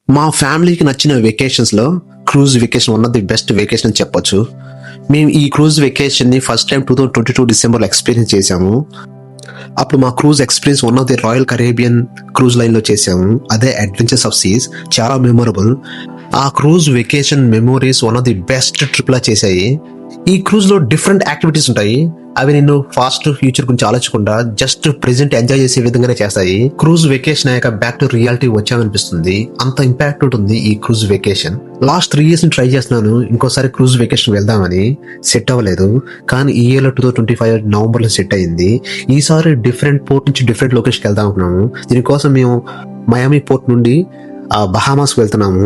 మా ఫ్యామిలీకి నచ్చిన వెకేషన్స్లో cruise vacation one of the best vacation అని చెప్పొచ్చు. మేము ఈ క్రూజ్ వెకేషన్ని ఫస్ట్ టైం 2022 డిసెంబర్లో ఎక్స్పీరియన్స్ చేశాము. అప్పుడు మా cruise experience one of the Royal Caribbean cruise లైన్లో చేసాము. అదే అడ్వెంచర్స్ ఆఫ్ సీస్, చాలా మెమొరబుల్. ఆ cruise vacation memories one of the best ట్రిప్లా చేశాయి. ఈ క్రూజ్లో డిఫరెంట్ యాక్టివిటీస్ ఉంటాయి. అవి నిన్ను ఫాస్ట్ ఫ్యూచర్ గురించి ఆలోచకుండా జస్ట్ ప్రెజెంట్ ఎంజాయ్ చేసే విధంగానే చేస్తాయి. క్రూజ్ వెకేషన్ అయ్యాక బ్యాక్ టు రియాలిటీ వచ్చామనిపిస్తుంది. అంత ఇంపాక్ట్ ఉంటుంది ఈ cruise vacation. Last 3 years try చేస్తున్నాను ఇంకోసారి క్రూజ్ వెకేషన్ వెళ్దామని, సెట్ అవ్వలేదు. కానీ ఈ ఇయర్ 2025 నవంబర్లో సెట్ అయింది. ఈసారి డిఫరెంట్ పోర్ట్ నుంచి డిఫరెంట్ లొకేషన్కి వెళ్దాం అనుకున్నాము. దీనికోసం మేము మయామి పోర్ట్ నుండి బహామాస్ వెళ్తున్నాము.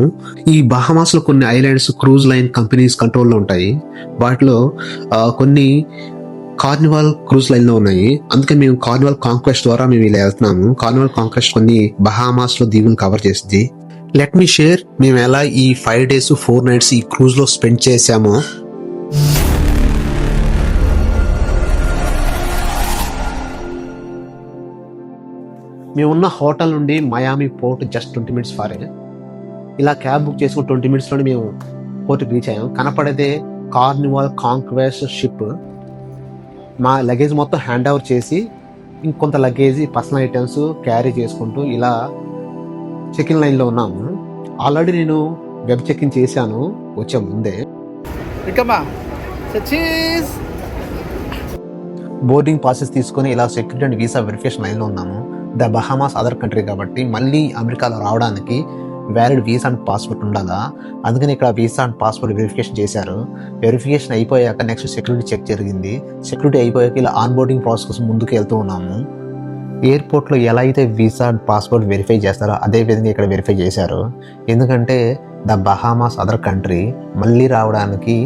ఈ బహామాస్ లో కొన్ని ఐలాండ్స్ క్రూజ్ లైన్ కంపెనీస్ కంట్రోల్లో ఉంటాయి. వాటిలో కొన్ని కార్నివాల్ క్రూజ్ లైన్ లో ఉన్నాయి. అందుకని మేము కార్నివాల్ కాంక్వెస్ట్ ద్వారా మేము ఇలా వెళ్తున్నాము. కార్నివాల్ కాంక్వెస్ట్ కొన్ని బహామాస్ లో దీవుని కవర్ చేసింది. లెట్ మీ షేర్ మేము ఎలా ఈ 5 days 4 nights ఈ క్రూజ్ లో స్పెండ్ చేసామో. మేమున్న హోటల్ నుండి మయామి పోర్ట్ జస్ట్ 20 minutes ఫారే. ఇలా క్యాబ్ బుక్ చేసుకుని 20 minutes లోనే మేము పోర్ట్కి రీచ్ అయ్యాము. కనపడేదే కార్నివాల్ కాంక్వెస్ట్ షిప్. మా లగేజ్ మొత్తం హ్యాండ్ ఓవర్ చేసి ఇంకొంత లగేజ్ పర్సనల్ ఐటమ్స్ క్యారీ చేసుకుంటూ ఇలా చెక్ ఇన్ లైన్లో ఉన్నాము. ఆల్రెడీ నేను వెబ్ చెక్ ఇన్ చేశాను వచ్చే ముందే. బోర్డింగ్ పాసెస్ తీసుకొని ఇలా సెక్యూరిటీ అండ్ వీసా వెరిఫికేషన్ లైన్లో ఉన్నాము. ద బహామాస్ అదర్ కంట్రీ కాబట్టి మళ్ళీ అమెరికాలో రావడానికి వ్యాలిడ్ వీసా అండ్ పాస్పోర్ట్ ఉండాలా. అందుకని ఇక్కడ వీసా అండ్ పాస్పోర్ట్ వెరిఫికేషన్ చేశారు. వెరిఫికేషన్ అయిపోయాక నెక్స్ట్ సెక్యూరిటీ చెక్ జరిగింది. సెక్యూరిటీ అయిపోయాక ఇలా ఆన్ బోర్డింగ్ ప్రాసెస్ కోసం ముందుకు వెళ్తూ ఉన్నాము. ఎయిర్పోర్ట్లో ఎలా అయితే వీసా అండ్ పాస్పోర్ట్ వెరిఫై చేస్తారో అదే విధంగా ఇక్కడ వెరిఫై చేశారు. ఎందుకంటే ద బహామాస్ అదర్ కంట్రీ, మళ్ళీ రావడానికి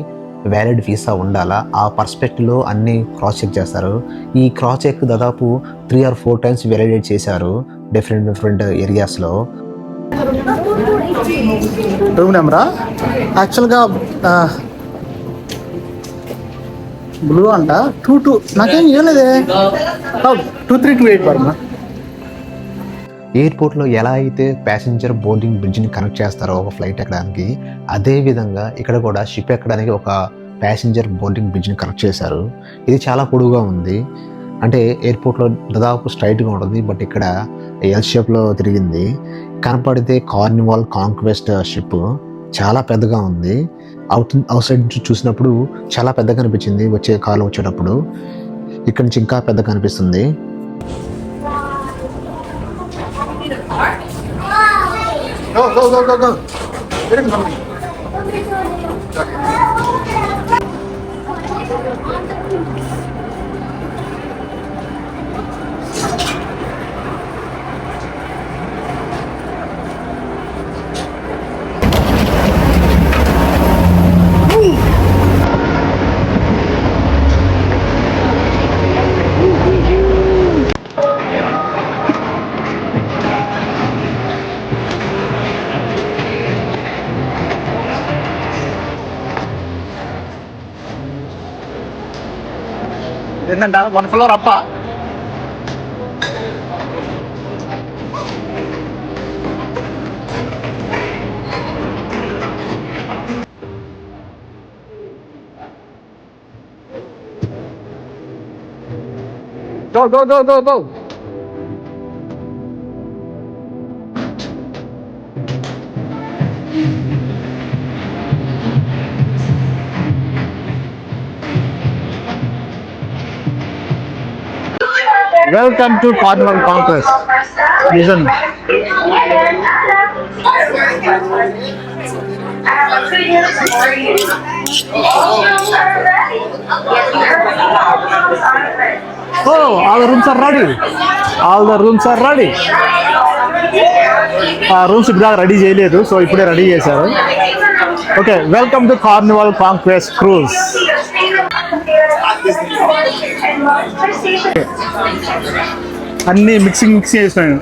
వ్యాలిడ్ వీసా ఉండాలా. ఆ పర్స్పెక్టివ్లో అన్ని క్రాస్ చెక్ చేస్తారు. ఈ క్రాస్ చెక్ దాదాపు 3 or 4 times వ్యాలిడేట్ చేశారు డిఫరెంట్ ఏరియాస్లో. రూమ్ నెంబరా యాక్చువల్గా బ్లూ అంట 22 నాకేం ఇవ్వలేదే. 2328 పడమా. ఎయిర్పోర్ట్లో ఎలా అయితే ప్యాసింజర్ బోర్డింగ్ బ్రిడ్జ్ని కనెక్ట్ చేస్తారో ఒక ఫ్లైట్ ఎక్కడానికి, అదే విధంగా ఇక్కడ కూడా షిప్ ఎక్కడానికి ఒక ప్యాసింజర్ బోర్డింగ్ బ్రిడ్జ్ని కనెక్ట్ చేశారు. ఇది చాలా పొడవుగా ఉంది. అంటే ఎయిర్పోర్ట్లో దాదాపు స్ట్రైట్గా ఉంటుంది, బట్ ఇక్కడ ఎల్ షేప్లో తిరిగింది. కనపడితే కార్నివాల్ కాంక్వెస్ట్ షిప్ చాలా పెద్దగా ఉంది. అవుట్ సైడ్ నుంచి చూసినప్పుడు చాలా పెద్దగా అనిపించింది. వచ్చే కాలం వచ్చేటప్పుడు ఇక్కడ నుంచి ఇంకా పెద్దగా అనిపిస్తుంది. ఏంటంట 1 floor అప్ప. Go. Welcome to Carnival Conquest. Listen. Oh, all the rooms are ready. Rooms ఇప్పుడు రెడీ చేయలేదు, సో ఇప్పుడే రెడీ చేశారు. Okay, welcome to Carnival Conquest cruise. అన్ని మిక్సింగ్ చేసినాడు.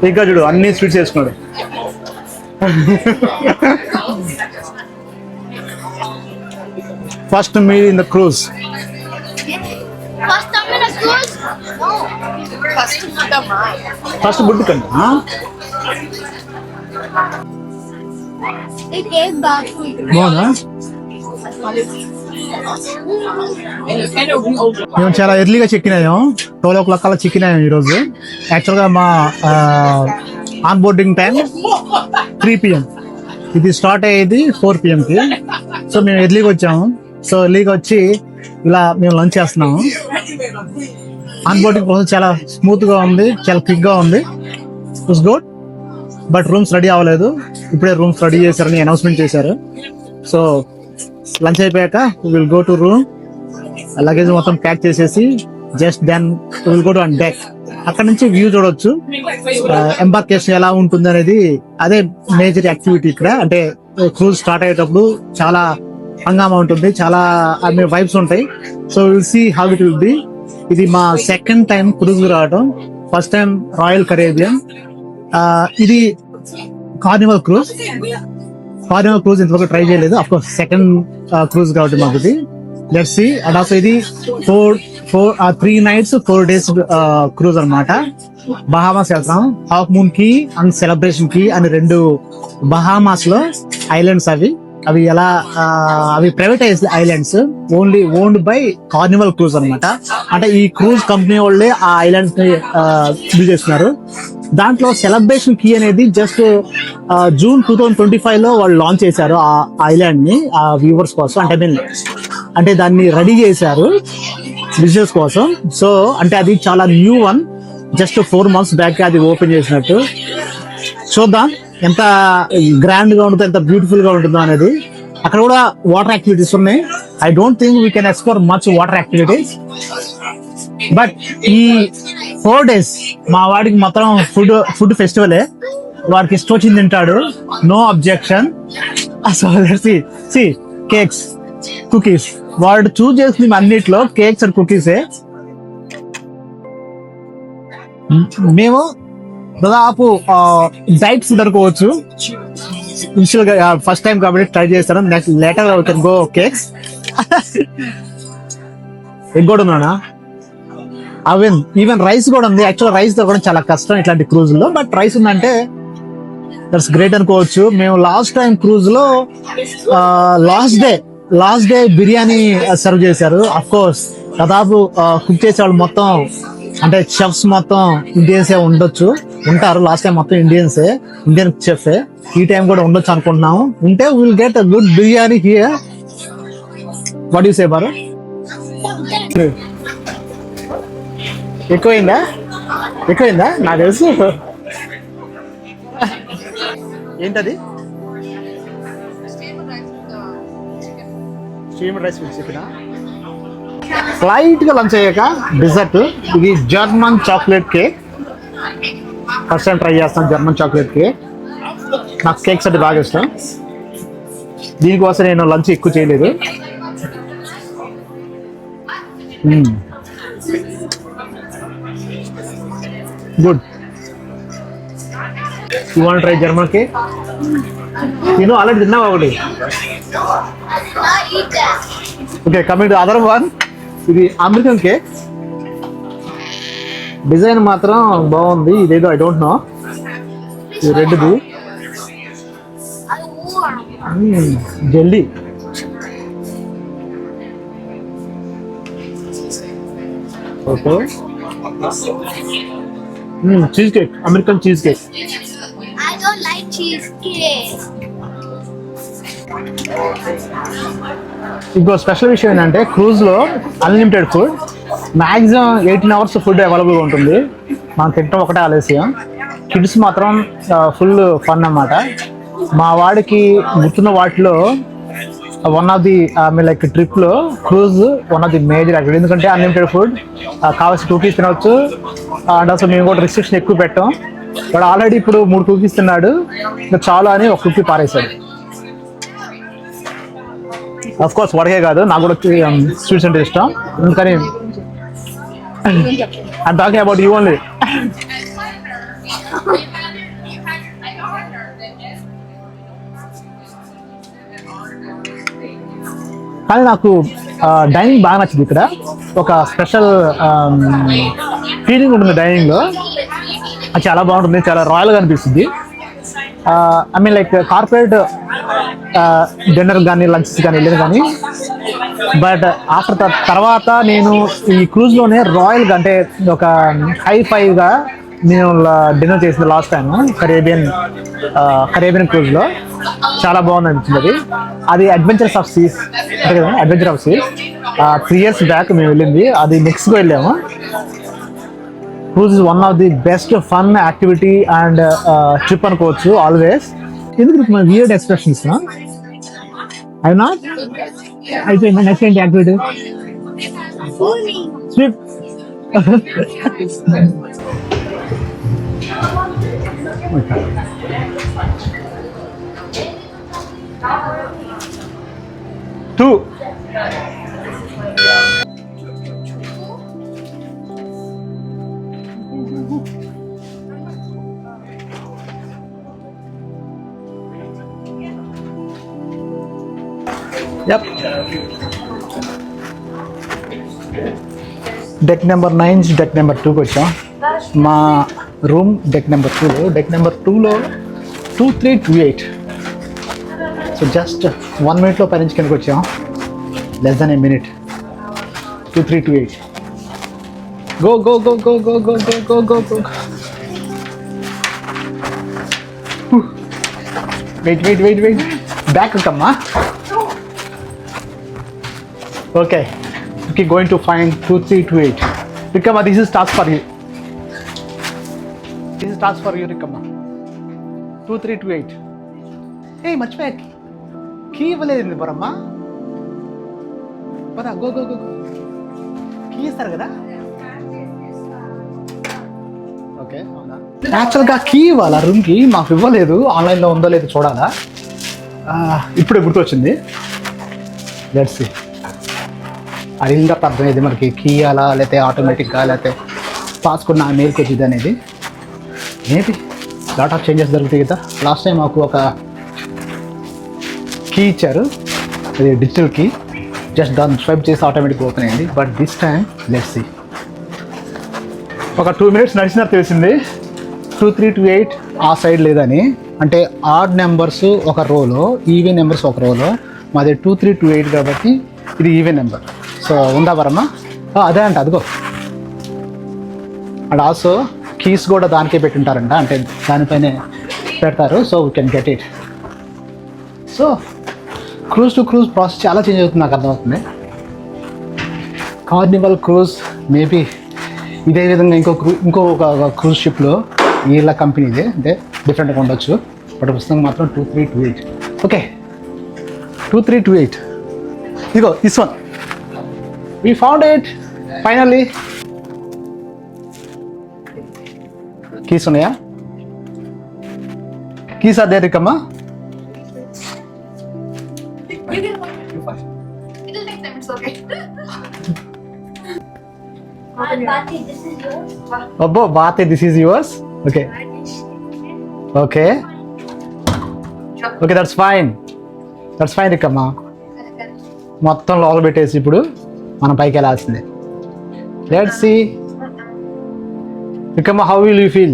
ఇంకా చూడు అన్ని స్వీట్స్ వేసుకున్నాడు. First meal in the cruise. First బుడ్ కన్నా బాగుందా? మేము చాలా ఎర్లీగా చెక్ ఇన్ అయ్యాం. 12 కల్లా చెక్ ఇన్ అయ్యాం ఈరోజు. యాక్చువల్గా మా ఆన్ బోర్డింగ్ టైం 3 PM. ఇది స్టార్ట్ అయ్యేది 4 PMకి. సో మేము ఎర్లీగా వచ్చాము. సో ఎర్లీగా వచ్చి ఇలా మేము లంచ్ చేస్తున్నాము. ఆన్ బోర్డింగ్ ప్రాసెస్ చాలా స్మూత్ గా ఉంది, చాలా క్విక్ గా ఉంది. It's good. But rooms ready అవ్వలేదు. ఇప్పుడే రూమ్స్ రెడీ చేశారని అనౌన్స్మెంట్ చేశారు. సో లంచ్ అయిపోయాక will go to room. Luggage మొత్తం ప్యాక్ చేసేసి just then will go to on deck. అక్కడ నుంచి వ్యూ చూడొచ్చు. ఎంబార్కేషన్ ఎలా ఉంటుంది అనేది అదే మేజర్ యాక్టివిటీ ఇక్కడ. అంటే క్రూజ్ స్టార్ట్ అయ్యేటప్పుడు చాలా హంగామా ఉంటుంది, చాలా వైబ్స్ ఉంటాయి. So will see how it will be. ఇది మా సెకండ్ టైం క్రూజ్ రావడం. ఫస్ట్ టైం రాయల్ కరేబియన్, ఇది కార్నివల్ క్రూజ్. కార్నివల్ క్రూజ్ ఇంతవరకు ట్రై చేయలేదు. అఫ్ కోర్స్ సెకండ్ క్రూజ్ కాబట్టి మాకు ఇది. Let's see. అండ్ ఆల్సో ఇది 3 nights 4 days క్రూజ్ అన్నమాట. బహామాస్ వెళ్తాం. హాఫ్ మూన్ కి అండ్ సెలబ్రేషన్ కి అని 2 బహామాస్ లో ఐలాండ్స్ అవి ఎలా అవి privatised islands, only owned by Carnival cruise అన్నమాట. అంటే ఈ క్రూజ్ కంపెనీ వాళ్ళే ఆ ఐలాండ్స్ ని బిల్డ్ చేస్తున్నారు. దాంట్లో సెలబ్రేషన్ కీ అనేది జస్ట్ జూన్ 2025 లో వాళ్ళు లాంచ్ చేశారు ఆ ఐలాండ్ ని ఆ వ్యూవర్స్ కోసం. అంటే దాన్ని రెడీ చేశారు బిజినెస్ కోసం. సో అంటే అది చాలా new one. Just 4 months back అది ఓపెన్ చేసినట్టు. చూద్దాం ఎంత గ్రాండ్ గా ఉంటుందో, ఎంత బ్యూటిఫుల్ గా ఉంటుందో అనేది. అక్కడ కూడా వాటర్ యాక్టివిటీస్ ఉన్నాయి. I don't think we can explore much water activities. But ఈ 4 days మా వాడికి మొత్తం ఫుడ్ ఫెస్టివలే. వాడికి ఇష్టం వచ్చింది తింటాడు, no objection. So see cakes, cookies. వాడు చూస్ చేసింది అన్నిట్లో కేక్స్ అండ్ కుకీసే. మేము దాదాపు డైట్ ఫుడ్ అనుకోవచ్చు. ఇనిషియల్ గా ఫస్ట్ టైం కాబట్టి ట్రై చేస్తాను. నెక్స్ట్ లేటర్ అవుతాను గో కేక్స్. ఎగ్ కూడా ఉన్నానా? ఈవెన్ రైస్ కూడా ఉంది. యాక్చువల్ రైస్ దొరకడం చాలా కష్టం ఇట్లాంటి క్రూజ్ లో. బట్ రైస్ ఉందంటే దట్స్ గ్రేట్ అనుకోవచ్చు. మేము లాస్ట్ టైం క్రూజ్ లో లాస్ట్ డే బిర్యానీ సర్వ్ చేశారు. అఫ్ కోర్స్ దాదాపు కుక్ చేసే వాళ్ళు మొత్తం అంటే చెఫ్స్ మొత్తం ఇండియన్సే ఉంటారు. లాస్ట్ టైం మొత్తం ఇండియన్ చెఫ్. ఈ టైం కూడా ఉండొచ్చు అనుకుంటున్నాము. ఉంటే will get a good biryani here. What you say బారు? ఎక్కువైందా? నాకు తెలుసు. ఏంటది? Steamed rice with chicken. Light గా లంచ్ అయ్యాక డిజర్ట్. ఇది German chocolate cake. First time try చేస్తాను జర్మన్ చాక్లెట్ కేక్. నాకు కేక్స్ అంటే బాగా ఇష్టం. దీనికోసం నేను లంచ్ ఎక్కువ చేయలేదు. Good. You want try German cake? నేను ఆల్రెడీ తిన్నావా ఒకటి? Okay, coming to other one. ఇది అమెరికన్ కేక్. డిజైన్ మాత్రం బాగుంది. ఇదేదో ఐ డోంట్ నో. ఇది Reddy jelly. Okay, cheese cake, American cheese cake. I don't like cheesecake. ఇంకో స్పెషల్ విషయం ఏంటంటే క్రూజ్ లో unlimited food. Maximum 18 hours food అవైలబుల్గా ఉంటుంది. మనం తింటాం ఒకటే ఆలస్యం. కిడ్స్ మాత్రం ఫుల్ ఫన్ అన్నమాట. మా వాడికి గుర్తున్న వాటిలో one of the like trip లో cruise one of the major activity. ఎందుకంటే అన్లిమిటెడ్ ఫుడ్, కావాల్సిన కుకీస్ తినవచ్చు. అండ్ అసలు మేము కూడా రిస్ట్రిక్షన్ ఎక్కువ పెట్టాం. వాడు ఆల్రెడీ ఇప్పుడు 3 కుకీస్ తిన్నాడు. ఇంకా చాలా అని ఒక కుకీ పారేశాడు. అఫ్ కోర్స్ వాడికే కాదు, నాకు కూడా స్వీట్స్ అంటే ఇష్టం. అందుకని I'm talking about you only. కానీ నాకు డైనింగ్ బాగా నచ్చింది. ఇక్కడ ఒక స్పెషల్ ఫీలింగ్ ఉంటుంది డైనింగ్ లో. అది చాలా బాగుంటుంది, చాలా రాయల్గా అనిపిస్తుంది. I mean like corporate dinner కానీ లంచ్ కానీ వెళ్ళాను కానీ బట్ ఆఫ్టర్ తర్వాత నేను ఈ క్రూజ్లోనే రాయల్గా అంటే ఒక హై-ఫైగా నేను డిన్నర్ చేసింది లాస్ట్ టైం కరేబియన్ క్రూజ్లో. చాలా బాగుంది అనిపించింది. అది అడ్వెంచర్స్ ఆఫ్ సీస్ అంటే కదా, Adventure of Seas 3 years back మేము వెళ్ళింది. అది మెక్సికో వెళ్ళాము. Cruise is one of the best fun activity and trip అనుకోవచ్చు ఆల్వేస్. ఎందుకు మన వియర్డ్ ఎక్స్ప్రెషన్స్ అవి నాట్ అయిపోయింది. నెక్స్ట్ ఏంటి activity? Trip. Two. Yep. Deck number 9 నుంచి డెక్ నెంబర్ 2కి వచ్చాం. మా రూమ్ డెక్ నెంబర్ 2లో. డెక్ నెంబర్ 2లో 2328. సో జస్ట్ 1 minute పై నుంచి కిందకి వచ్చాం. Less than a minute. 2328. Go go go go go go go go go go. Wait back కమ్మా. Okay, okay, going to find 2328. Rikama, this is task for you. This is task for you, Rikama. 2328. Hey, మర్చిపోయా key ఇవ్వలేదు బరమ్మా. పదా go go go. Key ఇస్తారు కదా. Okay, అవునా? యాక్చువల్గా key ఇవ్వాలా రూమ్కి, మాకు ఇవ్వలేదు. ఆన్లైన్లో ఉందో లేదో చూడాలా. ఇప్పుడే గుర్తొచ్చింది. Let's see. అడిగిన అర్థమైంది మనకి కీ ఇవ్వాలా లేకపోతే ఆటోమేటిక్గా లేకపోతే పాస్కోడ్ నా మెయిల్కి వచ్చింది అనేది. మేబీ లాట్ ఆఫ్ చేంజెస్ జరుగుతాయి కదా. లాస్ట్ టైం మాకు ఒక కీ ఇచ్చారు, అది డిజిటల్ కీ. జస్ట్ దాన్ని స్వైప్ చేసి ఆటోమేటిక్గా ఓపెన్ అయింది. But this time let's see. ఒక 2 minutes నడిచినా తెలిసింది 2328 ఆ సైడ్ లేదని. అంటే ఆడ్ నెంబర్స్ ఒక రోలో, ఈవెన్ నెంబర్స్ ఒక రోలో. మాది 2328 కాబట్టి ఇది ఈవెన్ నెంబర్. సో ఉందా బరమ్మా? అదే అంట, అదిగో. అండ్ ఆల్సో కీస్ కూడా దానికే పెట్టుంటారంట, అంటే దానిపైనే పెడతారు. So we can get it. So cruise to cruise process చాలా చేంజ్ అవుతుంది, నాకు అర్థమవుతుంది. కార్నివల్ క్రూజ్ మేబీ ఇదే విధంగా ఇంకో క్రూజ్ షిప్లో వీళ్ళ కంపెనీదే అంటే డిఫరెంట్గా ఉండొచ్చు. బట్ పుస్తకం మాత్రం 2328. ఓకే, 2328. ఇదిగో this one. We found it finally. Keys ఉన్నాయా? Keys are there, Rikama? It'll take them, it's okay. Bati, this is yours. Abbo, Bati, this is yours? Okay. Okay. Okay, that's fine. That's fine, Rikama. మొత్తం లోపల పెట్టేసి ఇప్పుడు మనం పైకి వెళ్ళాల్సిందే. Let's see. Rikama, how will you feel?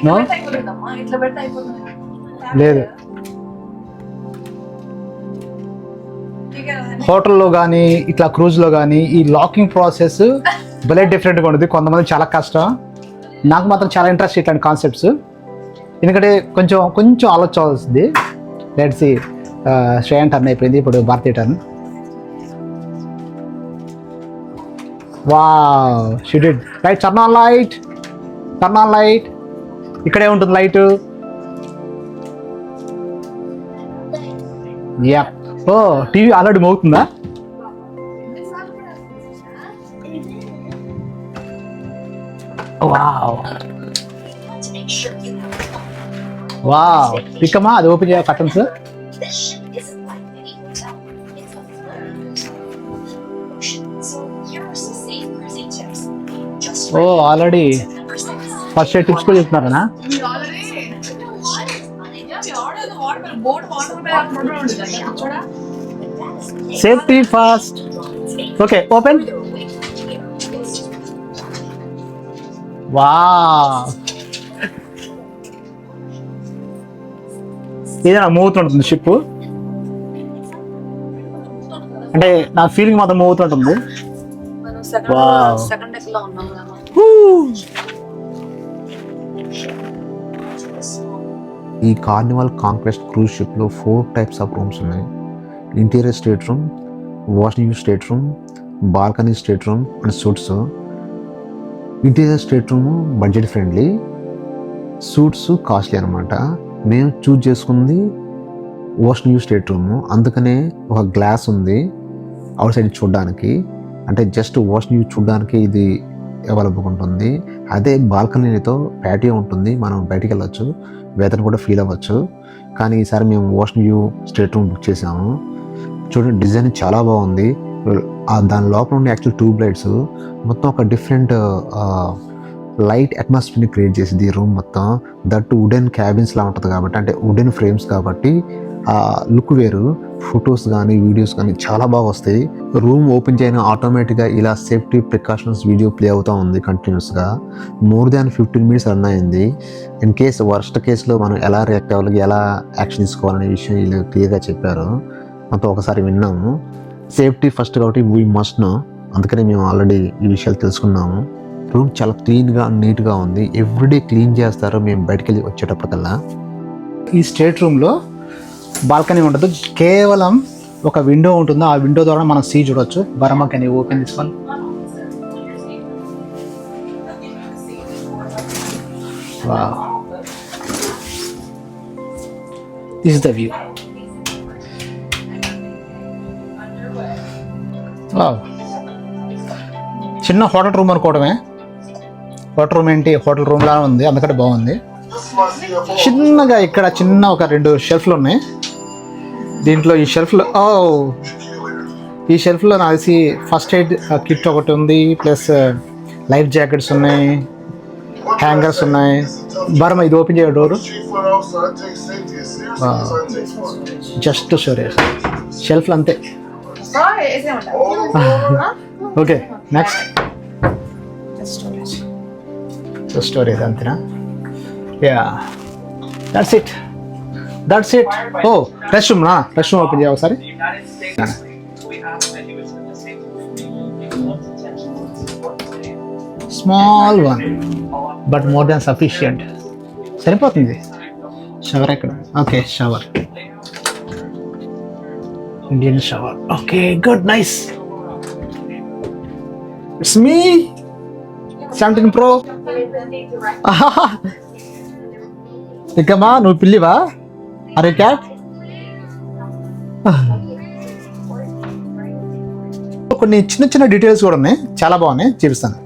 No? లేదు. హోటల్లో కానీ ఇట్లా క్రూజ్లో కానీ ఈ లాకింగ్ ప్రాసెస్ భలే డిఫరెంట్గా ఉంటుంది. కొంతమంది చాలా కష్టం. నాకు మాత్రం చాలా ఇంట్రెస్ట్ ఇట్లాంటి కాన్సెప్ట్స్. ఎందుకంటే కొంచెం ఆలోచించాల్సింది. Let's see. శ్రేయన్ టర్న్ అయిపోయింది, ఇప్పుడు భారతీయ turn. Wow, she did. Right, turn on light. ఇక్కడే ఉంటుంది light. Yeah. Oh, TV already మోగుతుందా? వావ్. పిక్కమ్మా, అది ఓపెన్ చేయ curtains. Oh, already first aid tips కూడా చెప్తున్నారా? Safety first. Okay, open. Wow, ఏదైనా మూవ్ అవుతుంటుంది షిప్, అంటే నా ఫీలింగ్ మాత్రం మూవ్ అవుతుంటుంది. మనం Wow. సెకండ్ డెక్ లో ఉన్నాం కదా. ఈ కార్నివాల్ కాంక్వెస్ట్ క్రూజ్ షిప్లో 4 టైప్స్ ఆఫ్ రూమ్స్ ఉన్నాయి. Interior state room, washing state room, balcony state room and suites. Interior state room budget friendly, suites costly అనమాట. మేము చూజ్ చేసుకుంది వాషింగ్ స్టేట్ రూమ్, అందుకనే ఒక గ్లాస్ ఉంది అవుట్ సైడ్ చూడడానికి, అంటే జస్ట్ వాషింగ్ చూడడానికి ఇది అవైలబుల్ ఉంటుంది. అదే బాల్కనీతో ప్యాటియో ఉంటుంది, మనం బయటికి వెళ్ళొచ్చు, వెదర్ కూడా ఫీల్ అవ్వచ్చు. కానీ ఈసారి మేము washing view state room book చేసాము. చూడండి డిజైన్ చాలా బాగుంది. దాని లోపల ఉండే యాక్చువల్ ట్యూబ్ లైట్స్ మొత్తం ఒక డిఫరెంట్ లైట్ అట్మాస్ఫియర్ని క్రియేట్ చేసింది ఈ రూమ్ మొత్తం. దట్ వుడెన్ క్యాబిన్స్ లా ఉంటుంది కాబట్టి, అంటే వుడెన్ ఫ్రేమ్స్ కాబట్టి ఆ లుక్ వేరు. ఫొటోస్ కానీ వీడియోస్ కానీ చాలా బాగా వస్తాయి. రూమ్ ఓపెన్ చేయని ఆటోమేటిక్గా ఇలా సేఫ్టీ ప్రికాషన్స్ వీడియో ప్లే అవుతూ ఉంది కంటిన్యూస్గా. మోర్ దాన్ 15 minutes రన్ అయింది. ఇన్ కేస్ వర్స్ట్ కేసులో మనం ఎలా రియాక్ట్ అవ్వాలి, ఎలా యాక్షన్ తీసుకోవాలనే విషయం వీళ్ళు క్లియర్గా చెప్పారు. మొత్తం ఒకసారి విన్నాము. సేఫ్టీ ఫస్ట్ కాబట్టి వీ మస్ట్ నో, అందుకని మేము ఆల్రెడీ ఈ విషయాలు తెలుసుకున్నాము. రూమ్ చాలా క్లీన్గా నీట్గా ఉంది. ఎవ్రీడే క్లీన్ చేస్తారు మేము బయటకు వెళ్ళి వచ్చేటప్పటికల్లా. ఈ స్టేట్ రూమ్లో బాల్కనీ ఉండదు, కేవలం ఒక విండో ఉంటుంది. ఆ విండో ద్వారా మనం సీ చూడొచ్చు. బరమ్మ can you open this one? This is the view. చిన్న హోటల్ రూమ్ అనుకోవడమే. హోటల్ రూమ్ ఏంటి, హోటల్ రూమ్ లాగా ఉంది, అందుకంటే బాగుంది. చిన్నగా ఇక్కడ చిన్న ఒక 2 షెల్ఫ్లు ఉన్నాయి. దీంట్లో ఈ షెల్ఫ్లో నాకు తెలిసి ఫస్ట్ ఎయిడ్ కిట్ ఒకటి ఉంది, ప్లస్ లైఫ్ జాకెట్స్ ఉన్నాయి, హ్యాంగర్స్ ఉన్నాయి. బర్మ ఇది ఓపెన్ చేయ డోరు. జస్ట్ స్టోరేజ్ షెల్ఫ్లు అంతే. ఓకే నెక్స్ట్ స్టోరేజ్ అంతేనా? Yeah that's it. Oh rest room open చేయ ఒకసారి. Small one but more than sufficient. సరిపోతుంది. షవర్ ఎక్కడ? Okay shower, Indian shower. Okay good, nice. It's మీ 17 Pro. ఇకమ్మా నువ్వు పిల్లివా? అరే క్యాట్. కొన్ని చిన్న చిన్న డీటెయిల్స్ కూడా ఉన్నాయి, చాలా బాగున్నాయి, చూపిస్తాను.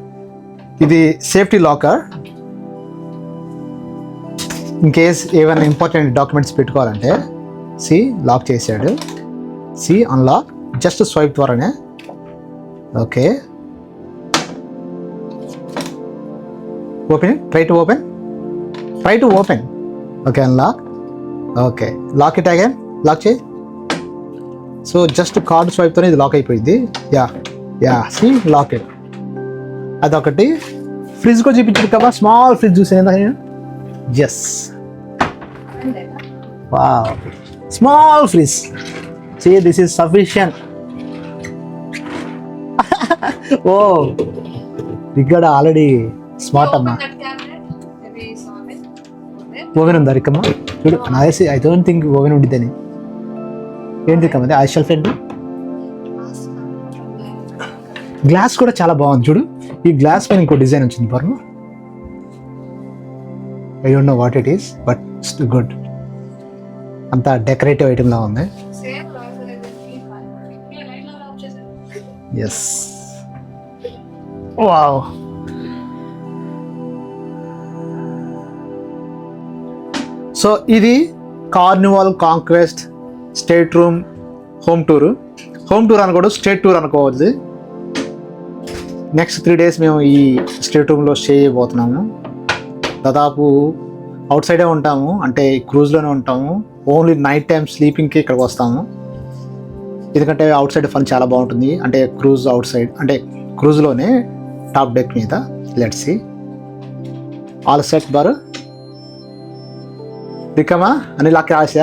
ఇది సేఫ్టీ లాకర్. ఇన్ కేస్ ఏమైనా ఇంపార్టెంట్ డాక్యుమెంట్స్ పెట్టుకోవాలంటే సి లాక్ చేశాడు. సి అన్లాక్, జస్ట్ స్వైప్ ద్వారానే. Okay open, try to open. Okay unlock. Okay lock it again, lock చేయి. సో జస్ట్ కార్డ్ స్వైప్తోనే ఇది లాక్ అయిపోయింది. Yeah see lock it. అదొకటి. Fridge కూడా చూపించాడు కదా, స్మాల్ ఫ్రిడ్జ్ చూసాను. Yes, wow, small fridge. See, this is sufficient. Oh ఇక్కడ ఆల్రెడీ స్మార్ట్ అమ్మా. ఓవెన్ ఉందా రికమ్మా? చూడు నాదేసి ఐ డోంట్ థింక్ ఓవెన్ ఉండిద్దని. ఏంటి రికమ్మది? ఆ షెల్ఫ్ ఏంటి? గ్లాస్ కూడా చాలా బాగుంది చూడు. ఈ గ్లాస్ పైన ఇంకో డిజైన్ వచ్చింది పర్మ. I don't know what it is, but it's good. అంతా డెకరేటివ్ ఐటమ్ లా ఉంది. Yes, wow. సో ఇది Carnival Conquest state room home tour అనుకోవద్దు, స్టేట్ టూర్ అనుకోవద్దు. నెక్స్ట్ 3 days మేము ఈ స్టేట్ రూమ్లో స్టే చేయబోతున్నాము. దాదాపు అవుట్ సైడే ఉంటాము, అంటే క్రూజ్లోనే ఉంటాము. ఓన్లీ నైట్ టైం స్లీపింగ్కి ఇక్కడికి వస్తాము. ఎందుకంటే అవుట్ సైడ్ ఫన్ చాలా బాగుంటుంది. అంటే క్రూజ్ అవుట్ సైడ్, అంటే క్రూజ్లోనే టాప్ డెక్ మీద. Let's see. All set bar రికమా అని లాక్ ఆశ.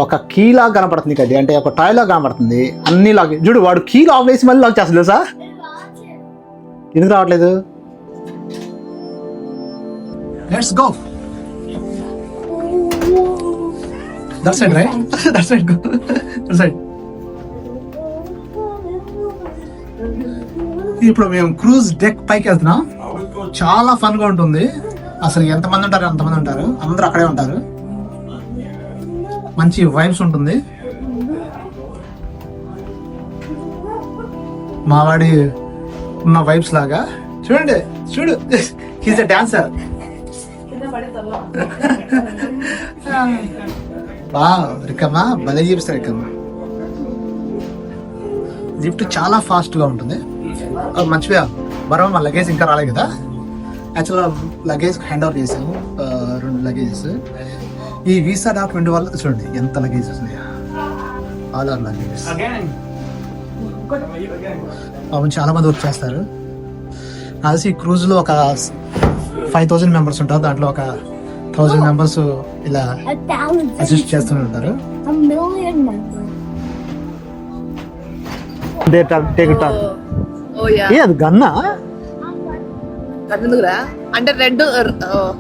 ఒక కీ లాగా కనపడుతుంది కది, అంటే ఒక టాయ్ లాగా కనపడుతుంది. అన్ని లాగ్ చూడు, వాడు కీ లాక్ వేసి మళ్ళీ లాక్ చేస్తాడు తెలుసా? ఎందుకు రావట్లేదు? Let's go. That side right, that side go, that side. ఇప్పుడు మేము క్రూజ్ డెక్ పైకి వెళ్తున్నాం. చాలా ఫన్ గా ఉంటుంది. అసలు ఎంతమంది ఉంటారు అంతమంది ఉంటారు, అందరూ అక్కడే ఉంటారు. మంచి వైబ్స్ ఉంటుంది. మావాడి ఉన్న వైబ్స్ లాగా చూడండి, చూడు, హీస్ ఎ డాన్సర్. బా రికమ్మా భలే చూపిస్తారు. రికమ్మా లిఫ్ట్ చాలా ఫాస్ట్ గా ఉంటుంది. మంచిగా బరం మా లగేజ్ ఇంకా రాలేదు కదా. యాక్చువల్గా లగేజ్ హ్యాండ్ ఓవర్ చేసాము, 2 లగేజెస్. ఈ వీసా డాక్యుమెంట్ వల్ల చూడండి ఎంత లగేజ్ వస్తుంది. All are luggages. పాపం చాలా మంది వర్క్ చేస్తారు. అది ఈ క్రూజ్లో ఒక 5,000 మెంబర్స్ ఉంటారు. దాంట్లో ఒక 1,000 మెంబర్స్ ఇలా అసిస్ట్ చేస్తూనే ఉంటారు. A million members. అది గన్నా ఎందుకురా అంటే red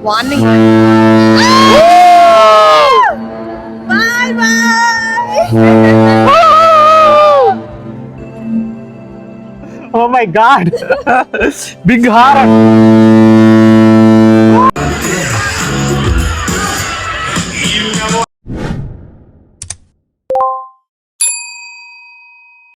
warning. Bye bye. Oh my god, big horn.